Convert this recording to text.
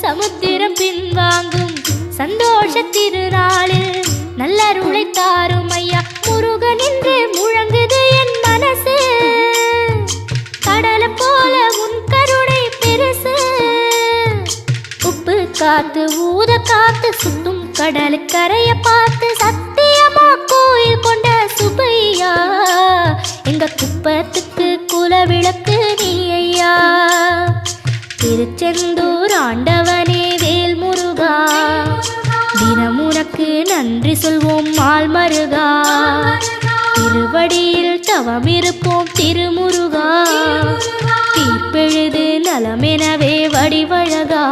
சமுத்திரம் பின்வாங்கும் சந்தோஷ திருநாளில் நல்லருளை தாரும் ஐயா முருகன் என்று முழங்குது என் மனசு கடலை போல உன் கருணை பெருசு உப்பு காத்து ஊத காத்து சுத்தும் கடலுக்கரைய பார்த்து சத்தியமா கோயில் கொண்ட சுபையா எங்க குப்பத்துக்கு குலவிளக்கு நீ ஐயா திருச்செந்தூர் ஆண்டவனே வேல் முருகா தினம் உனக்கு நன்றி சொல்வோம் மால் மருகா திருவடியில் தவம் இருப்போம் திருமுருகா தீர்ப்பெழுது நலமெனவே வடிவழகா